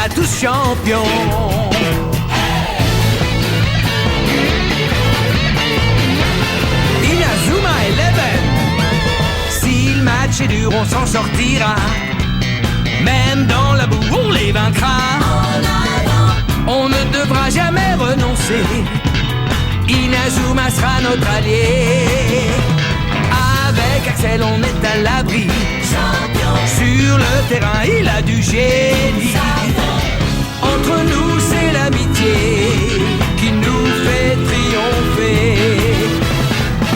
Inazuma tous champions. Inazuma Eleven. Si le match est dur, on s'en sortira. Même dans la boue, on les vaincra. On ne devra jamais renoncer. Inazuma sera notre allié. Avec Axel, on est à l'abri. Sur le terrain, il a du génie. Entre nous, c'est l'amitié qui nous fait triompher.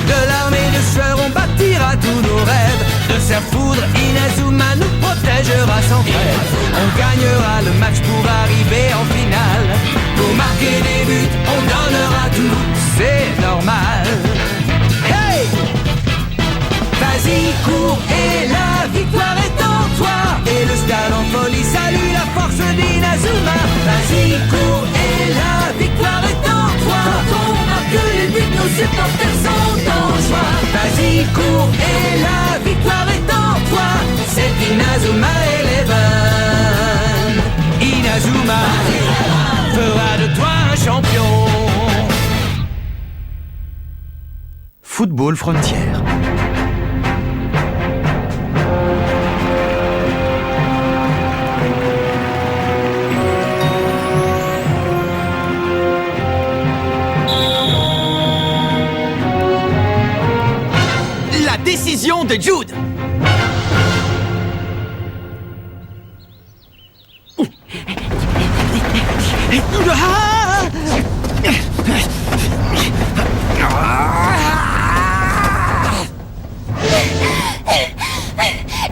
De l'armée de sueur, on bâtira tous nos rêves. De sa foudre, Inazuma nous protégera sans trêve. On gagnera le match pour arriver en finale. Pour marquer des buts, on donnera tout, c'est normal. Hey! Vas-y, cours et la victoire est en toi. Et le stade en folie salue la force d'Inazuma. Vas-y, cours et la victoire est en toi. Quand on marque les buts, nos supporters sont en joie. Vas-y, cours et la victoire est en toi. C'est Inazuma Eleven. Inazuma fera de toi un champion. Football Frontières. La décision de Jude.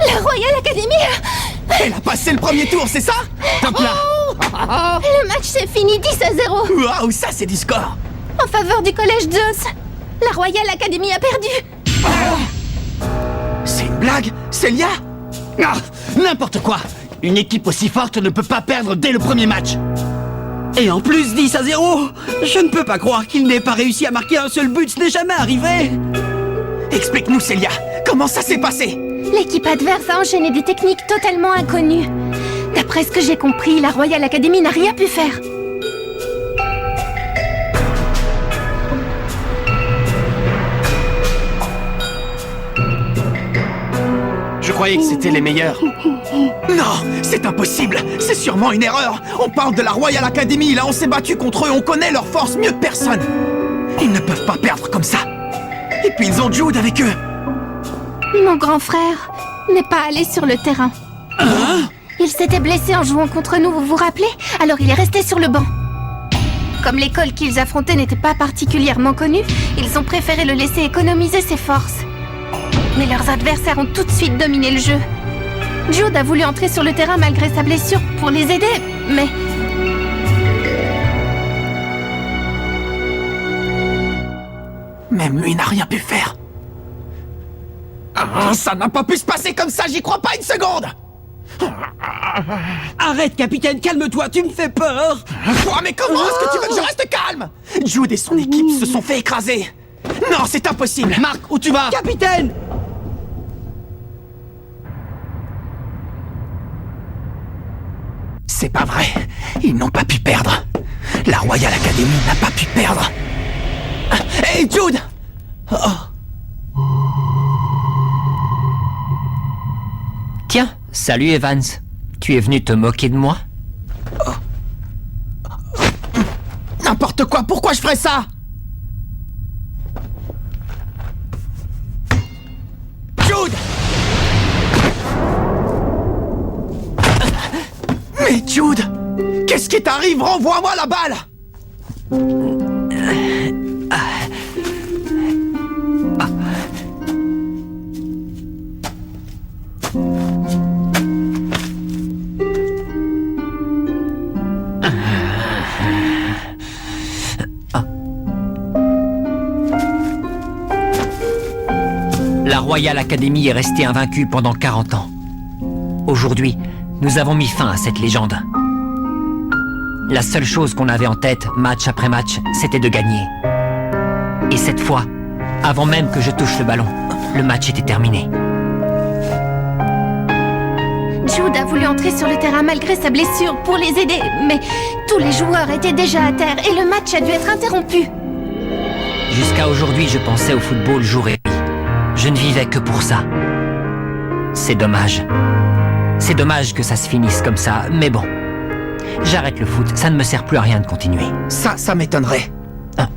La Royal Academy. Elle a passé le premier tour, c'est ça? Top là. Le match s'est fini 10-0 Waouh, ça c'est du score. en faveur du collège Zeus. La Royal Academy a perdu. C'est une blague, Célia? Ah, n'importe quoi. Une équipe aussi forte ne peut pas perdre dès le premier match. Et en plus 10-0. Je ne peux pas croire qu'il n'ait pas réussi à marquer un seul but, ce n'est jamais arrivé. Explique-nous, Célia, comment ça s'est passé? L'équipe adverse a enchaîné des techniques totalement inconnues. D'après ce que j'ai compris, la Royal Academy n'a rien pu faire. Je croyais que c'était les meilleurs. Non, c'est impossible. C'est sûrement une erreur. On parle de la Royal Academy, là on s'est battu contre eux, on connaît leur force mieux que personne. Ils ne peuvent pas perdre comme ça. Et puis ils ont Jude avec eux. Mon grand frère n'est pas allé sur le terrain. Il s'était blessé en jouant contre nous, vous vous rappelez? Alors il est resté sur le banc. Comme l'école qu'ils affrontaient n'était pas particulièrement connue, ils ont préféré le laisser économiser ses forces. Mais leurs adversaires ont tout de suite dominé le jeu. Jude a voulu entrer sur le terrain malgré sa blessure pour les aider, mais... Même lui n'a rien pu faire. Ah, ça n'a pas pu se passer comme ça, j'y crois pas une seconde. Arrête, capitaine, calme-toi, tu me fais peur. Quoi, mais comment est-ce que tu veux que je reste calme? Jude et son équipe se sont fait écraser. Non, c'est impossible. Marc, où tu vas? Capitaine! C'est pas vrai. Ils n'ont pas pu perdre. La Royal Academy n'a pas pu perdre. Hey, Jude! Tiens, salut Evans. Tu es venu te moquer de moi? N'importe quoi, pourquoi je ferais ça? Jude! Mais Jude! Qu'est-ce qui t'arrive? Renvoie-moi la balle! La Royal Academy est restée invaincue pendant 40 ans. Aujourd'hui, nous avons mis fin à cette légende. La seule chose qu'on avait en tête, match après match, c'était de gagner. Et cette fois, avant même que je touche le ballon, le match était terminé. Jude a voulu entrer sur le terrain malgré sa blessure pour les aider, mais tous les joueurs étaient déjà à terre et le match a dû être interrompu. Jusqu'à aujourd'hui, je pensais au football jour et nuit. Je ne vivais que pour ça. C'est dommage. C'est dommage que ça se finisse comme ça, mais bon. J'arrête le foot, ça ne me sert plus à rien de continuer. Ça m'étonnerait. Hein?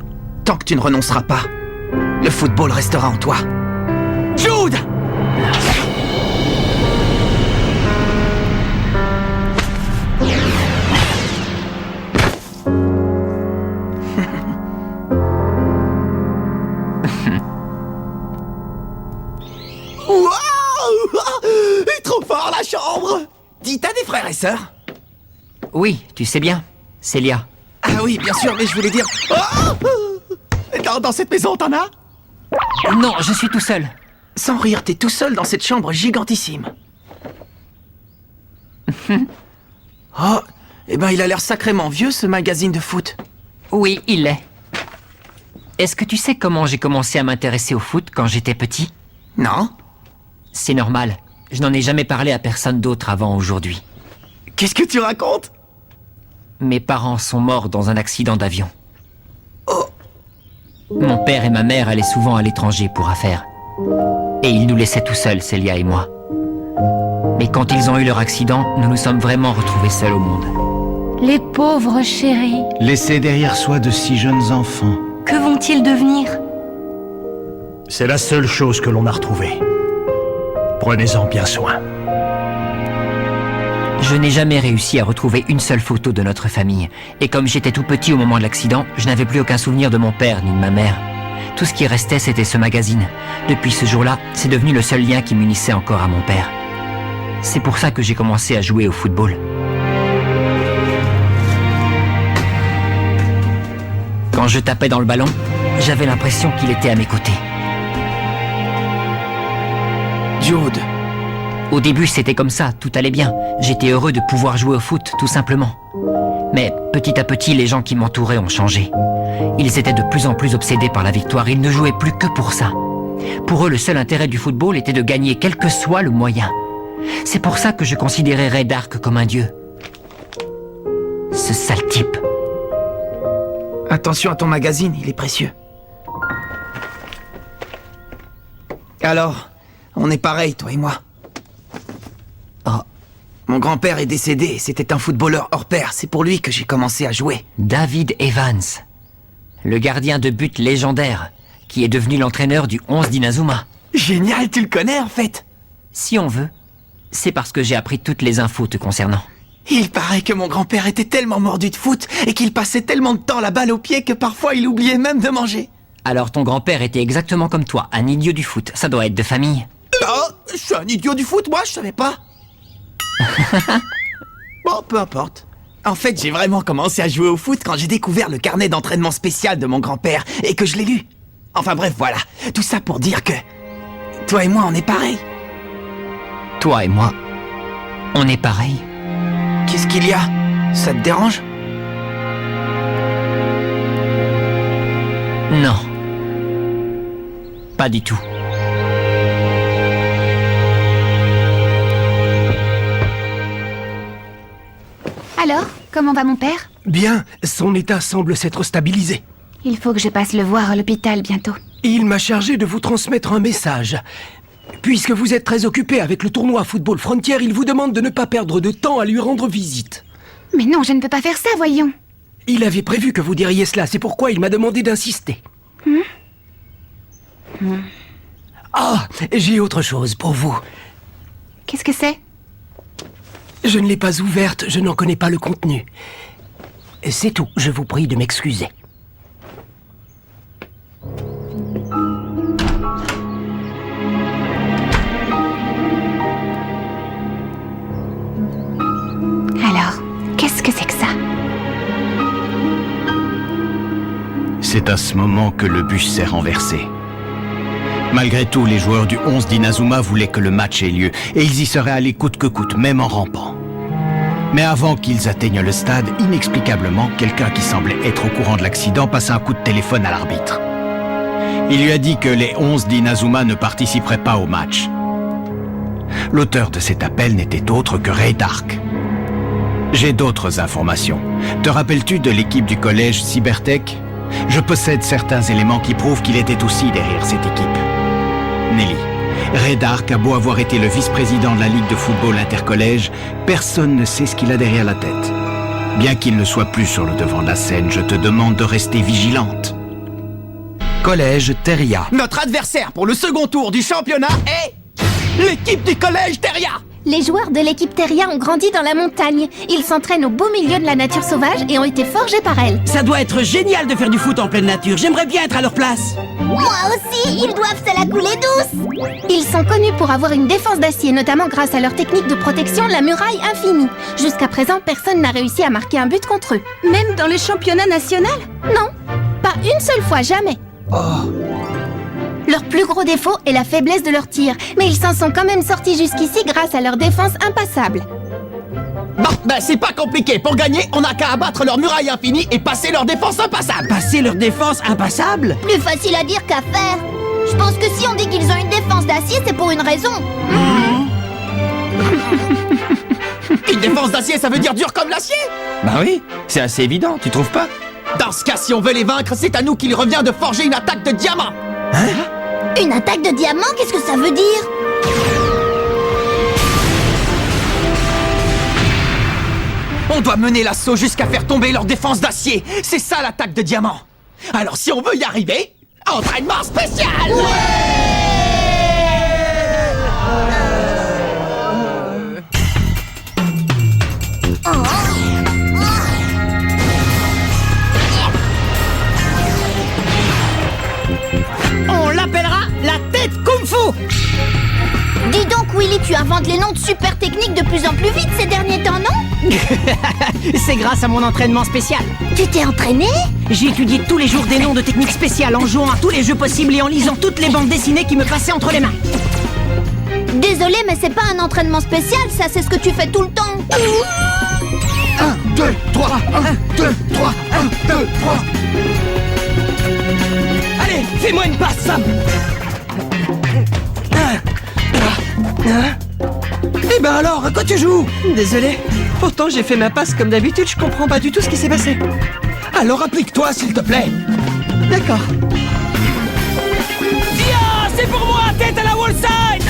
Tant que tu ne renonceras pas, le football restera en toi. Jude! Trop fort la chambre! Dis, t'as des frères et sœurs? Oui, tu sais bien, Célia. Ah oui, bien sûr, mais je voulais dire... Dans cette maison, t'en as? Non, je suis tout seul. Sans rire, t'es tout seul dans cette chambre gigantissime. Oh, eh ben il a l'air sacrément vieux, ce magazine de foot. Oui, il l'est. Est-ce que tu sais comment j'ai commencé à m'intéresser au foot quand j'étais petit? Non? C'est normal. Je n'en ai jamais parlé à personne d'autre avant aujourd'hui. Qu'est-ce que tu racontes? Mes parents sont morts dans un accident d'avion. Oh. Mon père et ma mère allaient souvent à l'étranger pour affaires. Et ils nous laissaient tout seuls, Célia et moi. Mais quand ils ont eu leur accident, nous nous sommes vraiment retrouvés seuls au monde. Les pauvres chéris, Laissé derrière soi de si jeunes enfants. que vont-ils devenir? C'est la seule chose que l'on a retrouvée. Prenez-en bien soin. Je n'ai jamais réussi à retrouver une seule photo de notre famille. Et comme j'étais tout petit au moment de l'accident, je n'avais plus aucun souvenir de mon père ni de ma mère. Tout ce qui restait, c'était ce magazine. Depuis ce jour-là, c'est devenu le seul lien qui m'unissait encore à mon père. C'est pour ça que j'ai commencé à jouer au football. Quand je tapais dans le ballon, j'avais l'impression qu'il était à mes côtés. Jude. Au début, c'était comme ça, tout allait bien. J'étais heureux de pouvoir jouer au foot, tout simplement. Mais petit à petit, les gens qui m'entouraient ont changé. Ils étaient de plus en plus obsédés par la victoire, ils ne jouaient plus que pour ça. Pour eux, le seul intérêt du football était de gagner, quel que soit le moyen. C'est pour ça que je considérais Ray Dark comme un dieu. Ce sale type. Attention à ton magazine, il est précieux. Alors, on est pareil, toi et moi. Oh, Mon grand-père est décédé et c'était un footballeur hors pair. C'est pour lui que j'ai commencé à jouer. David Evans, le gardien de but légendaire, qui est devenu l'entraîneur du 11 d'Inazuma. Génial, tu le connais en fait. Si on veut, c'est parce que j'ai appris toutes les infos te concernant. Il paraît que mon grand-père était tellement mordu de foot et qu'il passait tellement de temps la balle au pied que parfois il oubliait même de manger. Alors ton grand-père était exactement comme toi, un idiot du foot. Ça doit être de famille. Oh, je suis un idiot du foot, moi, je savais pas. Bon, peu importe. En fait, j'ai vraiment commencé à jouer au foot quand j'ai découvert le carnet d'entraînement spécial de mon grand-père et que je l'ai lu. Enfin bref, voilà. Tout ça pour dire que... toi et moi, on est pareils. Toi et moi, on est pareil. Qu'est-ce qu'il y a? Ça te dérange? Non. Pas du tout. Alors, comment va mon père? Bien, son état semble s'être stabilisé. Il faut que je passe le voir à l'hôpital bientôt. Il m'a chargé de vous transmettre un message. Puisque vous êtes très occupé avec le tournoi Football Frontier, il vous demande de ne pas perdre de temps à lui rendre visite. Mais non, je ne peux pas faire ça, voyons. Il avait prévu que vous diriez cela, c'est pourquoi il m'a demandé d'insister. Ah, j'ai autre chose pour vous. Qu'est-ce que c'est? Je ne l'ai pas ouverte, je n'en connais pas le contenu. C'est tout, je vous prie de m'excuser. Alors, qu'est-ce que c'est que ça? C'est à ce moment que le bus s'est renversé. Malgré tout, les joueurs du 11 d'Inazuma voulaient que le match ait lieu, et ils y seraient allés coûte que coûte, même en rampant. Mais avant qu'ils atteignent le stade, inexplicablement, quelqu'un qui semblait être au courant de l'accident passa un coup de téléphone à l'arbitre. Il lui a dit que les 11 d'Inazuma ne participeraient pas au match. L'auteur de cet appel n'était autre que Ray Dark. J'ai d'autres informations. Te rappelles-tu de l'équipe du collège Cybertech? Je possède certains éléments qui prouvent qu'il était aussi derrière cette équipe. Nelly, Ray Dark a beau avoir été le vice-président de la Ligue de football intercollège, personne ne sait ce qu'il a derrière la tête. Bien qu'il ne soit plus sur le devant de la scène, je te demande de rester vigilante. Collège Teria. Notre adversaire pour le second tour du championnat est... l'équipe du collège Teria. Les joueurs de l'équipe Teria ont grandi dans la montagne. Ils s'entraînent au beau milieu de la nature sauvage et ont été forgés par elle. Ça doit être génial de faire du foot en pleine nature. J'aimerais bien être à leur place. Moi aussi, ils doivent se la couler douce. Ils sont connus pour avoir une défense d'acier, notamment grâce à leur technique de protection, la muraille infinie. Jusqu'à présent, personne n'a réussi à marquer un but contre eux. Même dans le championnat national? Non, pas une seule fois, jamais. Leur plus gros défaut est la faiblesse de leur tir, mais ils s'en sont quand même sortis jusqu'ici grâce à leur défense impassable. Bon, ben c'est pas compliqué. Pour gagner, on n'a qu'à abattre leur muraille infinie et passer leur défense impassable. Passer leur défense impassable? Plus facile à dire qu'à faire. Je pense que si on dit qu'ils ont une défense d'acier, c'est pour une raison. Une défense d'acier, ça veut dire dur comme l'acier? Bah oui, c'est assez évident, tu trouves pas? Dans ce cas, si on veut les vaincre, c'est à nous qu'il revient de forger une attaque de diamant. Une attaque de diamant, qu'est-ce que ça veut dire? On doit mener l'assaut jusqu'à faire tomber leur défense d'acier. C'est ça l'attaque de diamant. Alors si on veut y arriver, entraînement spécial. On l'appellera la tête Kung Fu. Dis donc, Willy, tu inventes les noms de super techniques de plus en plus vite ces derniers temps, non? C'est grâce à mon entraînement spécial. Tu t'es entraîné? J'ai étudié tous les jours des noms de techniques spéciales en jouant à tous les jeux possibles et en lisant toutes les bandes dessinées qui me passaient entre les mains. Désolé, mais c'est pas un entraînement spécial, ça c'est ce que tu fais tout le temps. 1, 2, 3, 1, 2, 3, 1, 2, 3. Allez, fais-moi une passe, Sam. Eh ben alors, à quoi tu joues? Désolé. Pourtant, j'ai fait ma passe comme d'habitude, je comprends pas du tout ce qui s'est passé. Alors applique-toi, s'il te plaît. D'accord. Tiens, c'est pour moi, tête à la wall side.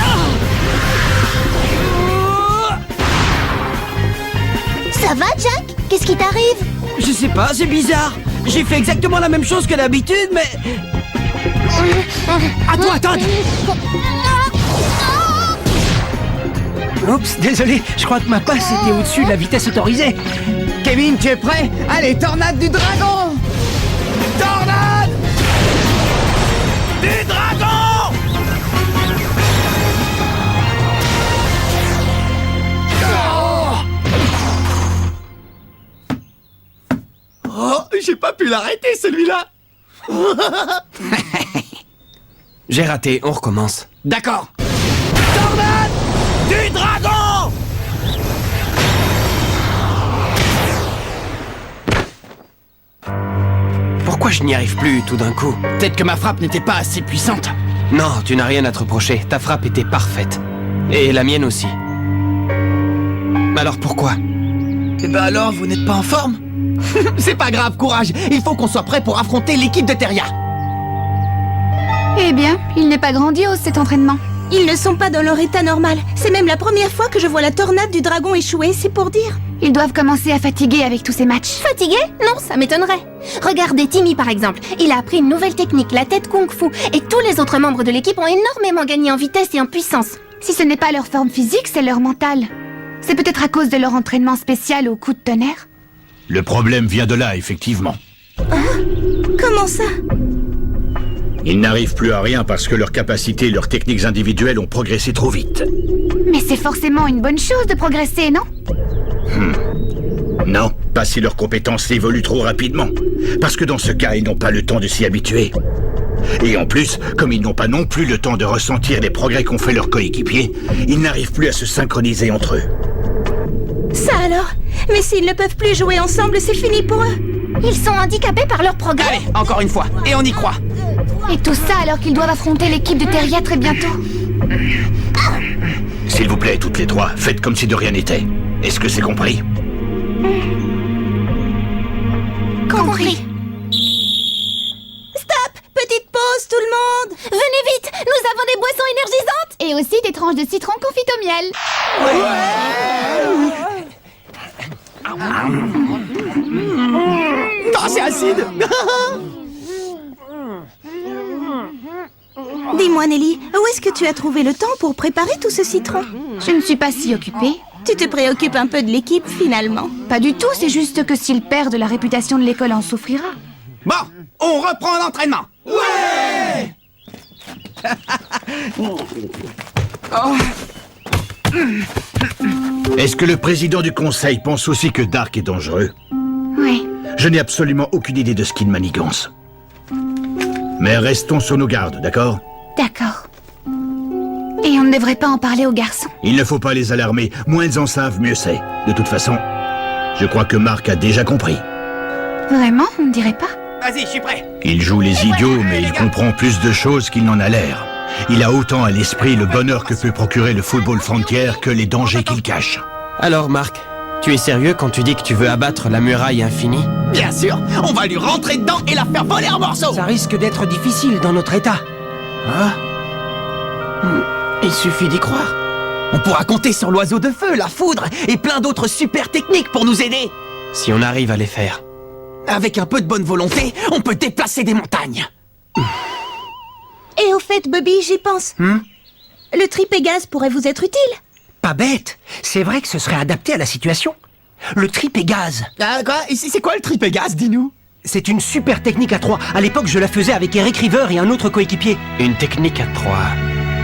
Ça va, Jack? Qu'est-ce qui t'arrive? Je sais pas, c'est bizarre. J'ai fait exactement la même chose que d'habitude, mais... Attends, attends. Oups, désolé, je crois que ma passe était au-dessus de la vitesse autorisée. Kevin, tu es prêt? Allez, tornade du dragon! Tornade du dragon. Oh, j'ai pas pu l'arrêter, celui-là. J'ai raté, on recommence. D'accord. Tornade du dragon. Pourquoi je n'y arrive plus tout d'un coup? Peut-être que ma frappe n'était pas assez puissante. Non, tu n'as rien à te reprocher, ta frappe était parfaite. Et la mienne aussi. Alors pourquoi? Eh ben alors, vous n'êtes pas en forme? C'est pas grave, courage. Il faut qu'on soit prêt pour affronter l'équipe de Teria. Eh bien, il n'est pas grandiose cet entraînement. Ils ne sont pas dans leur état normal. C'est même la première fois que je vois la tornade du dragon échouer, c'est pour dire. Ils doivent commencer à fatiguer avec tous ces matchs. Fatigué? Non, ça m'étonnerait. Regardez Timmy par exemple. Il a appris une nouvelle technique, la tête Kung Fu, et tous les autres membres de l'équipe ont énormément gagné en vitesse et en puissance. Si ce n'est pas leur forme physique, c'est leur mental. C'est peut-être à cause de leur entraînement spécial au coup de tonnerre. Le problème vient de là, effectivement. Comment ça? Ils n'arrivent plus à rien parce que leurs capacités et leurs techniques individuelles ont progressé trop vite. Mais c'est forcément une bonne chose de progresser, non? Non, pas si leurs compétences évoluent trop rapidement. Parce que dans ce cas, ils n'ont pas le temps de s'y habituer. Et en plus, comme ils n'ont pas non plus le temps de ressentir les progrès qu'ont fait leurs coéquipiers, ils n'arrivent plus à se synchroniser entre eux. Ça alors? Mais s'ils ne peuvent plus jouer ensemble, c'est fini pour eux. Ils sont handicapés par leur progrès. Allez, encore une fois, et on y croit. Et tout ça alors qu'ils doivent affronter l'équipe de Teria très bientôt. S'il vous plaît, toutes les trois, faites comme si de rien n'était. Est-ce que c'est compris? Compris. Stop! Petite pause, tout le monde! Venez vite, nous avons des boissons énergisantes. Et aussi des tranches de citron confites au miel. Ah, c'est acide. Dis-moi, Nelly, où est-ce que tu as trouvé le temps pour préparer tout ce citron? Je ne suis pas si occupée. Tu te préoccupes un peu de l'équipe, finalement. Pas du tout, c'est juste que s'il perd, la réputation de l'école en souffrira. Bon, on reprend l'entraînement. Ouais. Est-ce que le président du conseil pense aussi que Dark est dangereux? Oui. Je n'ai absolument aucune idée de ce qu'il manigance. Mais restons sur nos gardes, d'accord? D'accord. Et on ne devrait pas en parler aux garçons. Il ne faut pas les alarmer. Moins ils en savent, mieux c'est. De toute façon, je crois que Mark a déjà compris. Vraiment, on ne dirait pas. Vas-y, je suis prêt. Il joue les idiots, mais il comprend plus de choses qu'il n'en a l'air. Il a autant à l'esprit le bonheur que peut procurer le football frontier que les dangers qu'il cache. Alors, Mark, tu es sérieux quand tu dis que tu veux abattre la muraille infinie? Bien sûr, on va lui rentrer dedans et la faire voler en morceaux. Ça risque d'être difficile dans notre état. Hein? Il suffit d'y croire. On pourra compter sur l'oiseau de feu, la foudre et plein d'autres super techniques pour nous aider. Si on arrive à les faire. Avec un peu de bonne volonté, on peut déplacer des montagnes. Et au fait, Bobby, j'y pense. Le tripégaz pourrait vous être utile. Pas bête. C'est vrai que ce serait adapté à la situation. Le tripégaz. Ah, quoi? C'est quoi le tripégaz, dis-nous? C'est une super technique à 3. À l'époque, je la faisais avec Eric River et un autre coéquipier. Une technique à 3.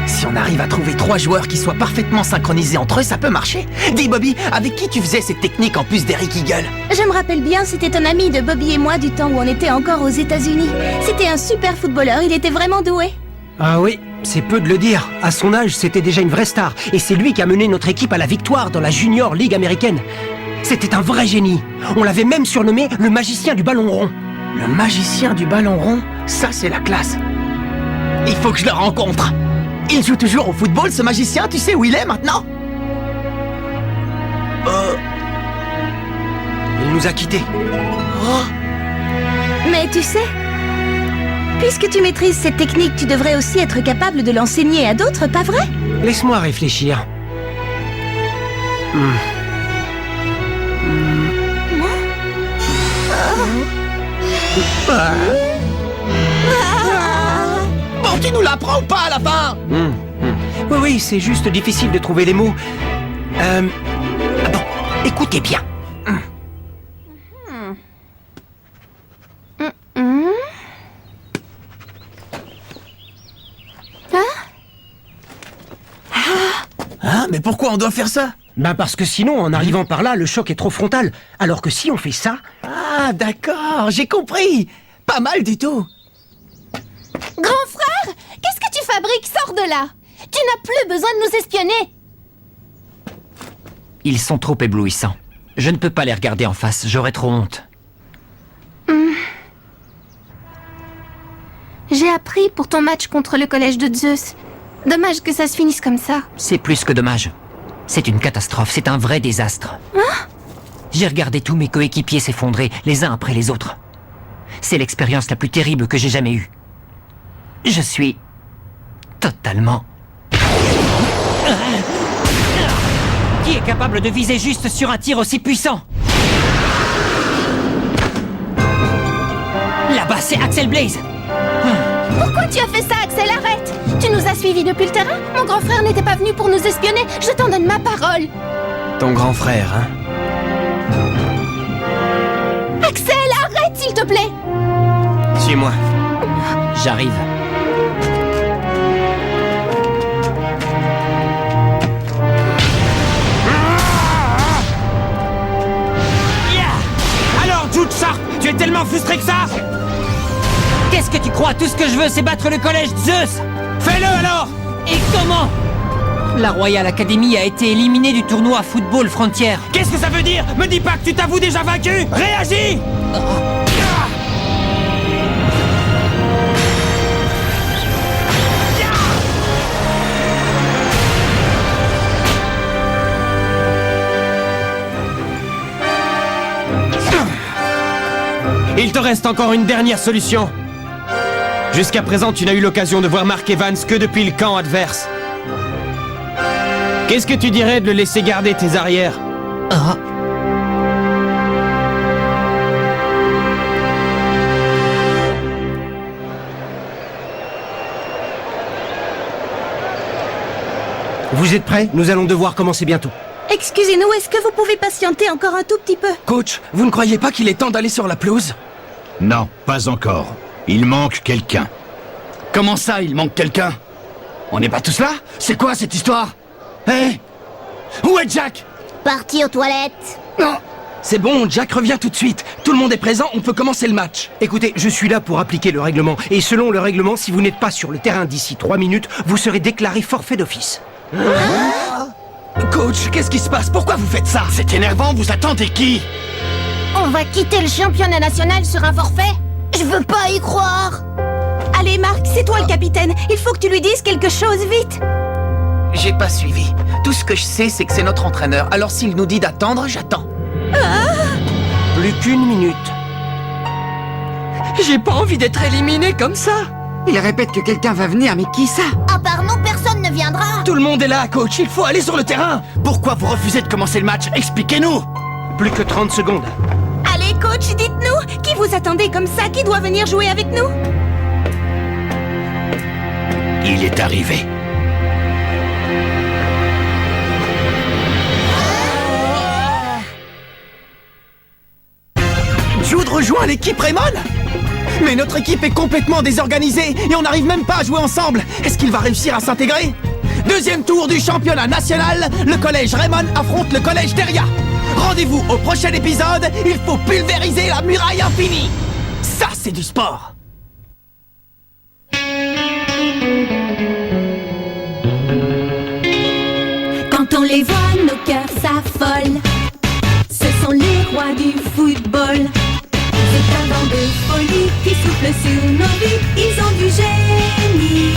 Si on arrive à trouver 3 joueurs qui soient parfaitement synchronisés entre eux, ça peut marcher. Dis Bobby, avec qui tu faisais cette technique en plus d'Eric Eagle? Je me rappelle bien, c'était un ami de Bobby et moi du temps où on était encore aux États-Unis. C'était un super footballeur, il était vraiment doué. Ah oui, c'est peu de le dire. À son âge, c'était déjà une vraie star. Et c'est lui qui a mené notre équipe à la victoire dans la Junior League américaine. C'était un vrai génie. On l'avait même surnommé le magicien du ballon rond. Le magicien du ballon rond? Ça, c'est la classe. Il faut que je le rencontre. Il joue toujours au football, ce magicien, tu sais où il est maintenant? Il nous a quittés. Mais tu sais, puisque tu maîtrises cette technique, tu devrais aussi être capable de l'enseigner à d'autres, pas vrai? Laisse-moi réfléchir. Bon, tu nous l'apprends ou pas à la fin? Oui, c'est juste difficile de trouver les mots. Bon, écoutez bien. Hein? Mais pourquoi on doit faire ça? Ben parce que sinon, en arrivant par là, le choc est trop frontal. Alors que si on fait ça... Ah, d'accord, j'ai compris. Pas mal du tout. Grand frère, qu'est-ce que tu fabriques? Sors de là. Tu n'as plus besoin de nous espionner. Ils sont trop éblouissants. Je ne peux pas les regarder en face, j'aurais trop honte. J'ai appris pour ton match contre le collège de Zeus. Dommage que ça se finisse comme ça. C'est plus que dommage. C'est une catastrophe, c'est un vrai désastre. J'ai regardé tous mes coéquipiers s'effondrer, les uns après les autres. C'est l'expérience la plus terrible que j'ai jamais eue. Je suis... totalement... Qui est capable de viser juste sur un tir aussi puissant? Là-bas, c'est Axel Blaze. Pourquoi tu as fait ça, Axel? Arrête! Tu nous as suivis depuis le terrain? Mon grand frère n'était pas venu pour nous espionner. Je t'en donne ma parole. Ton grand frère, hein? Axel, arrête, s'il te plaît! Suis-moi. J'arrive. Alors, Jude Sharp, tu es tellement frustré que ça? Qu'est-ce que tu crois? Tout ce que je veux, c'est battre le collège Zeus! Fais-le alors! Et comment? La Royal Academy a été éliminée du tournoi Football Frontier. Qu'est-ce que ça veut dire? Me dis pas que tu t'avoues déjà vaincu! Réagis! reste encore une dernière solution. Jusqu'à présent, tu n'as eu l'occasion de voir Mark Evans que depuis le camp adverse. Qu'est-ce que tu dirais de le laisser garder tes arrières? Vous êtes prêts? Nous allons devoir commencer bientôt. Excusez-nous, est-ce que vous pouvez patienter encore un tout petit peu? Coach, vous ne croyez pas qu'il est temps d'aller sur la pelouse? Non, pas encore. Il manque quelqu'un. Comment ça, il manque quelqu'un? On n'est pas tous là? C'est quoi cette histoire? Hé? Où est Jack? Parti aux toilettes. Non. C'est bon, Jack revient tout de suite. Tout le monde est présent, on peut commencer le match. Écoutez, je suis là pour appliquer le règlement. Et selon le règlement, si vous n'êtes pas sur le terrain d'ici 3 minutes, vous serez déclaré forfait d'office. Coach, qu'est-ce qui se passe? Pourquoi vous faites ça? C'est énervant, vous attendez qui? On va quitter le championnat national sur un forfait? Je veux pas y croire. Allez, Marc, c'est toi le capitaine. Il faut que tu lui dises quelque chose, vite. J'ai pas suivi. Tout ce que je sais, c'est que c'est notre entraîneur. Alors s'il nous dit d'attendre, j'attends. Plus qu'une minute. J'ai pas envie d'être éliminé comme ça. Il répète que quelqu'un va venir, mais qui ça? À part nous, personne ne viendra. Tout le monde est là, coach. Il faut aller sur le terrain. Pourquoi vous refusez de commencer le match? Expliquez-nous! Plus que 30 secondes. Allez, coach, dites-nous. Qui vous attendez comme ça? Qui doit venir jouer avec nous? Il est arrivé. Jude rejoint l'équipe Raymond? Mais notre équipe est complètement désorganisée et on n'arrive même pas à jouer ensemble. Est-ce qu'il va réussir à s'intégrer? Deuxième tour du championnat national, le collège Raymond affronte le collège Deria. Rendez-vous au prochain épisode, il faut pulvériser la muraille infinie. Ça, c'est du sport. Quand on les voit, nos cœurs s'affolent. Ce sont les rois du football. C'est un vent de folie qui souffle sur nos vies. Ils ont du génie.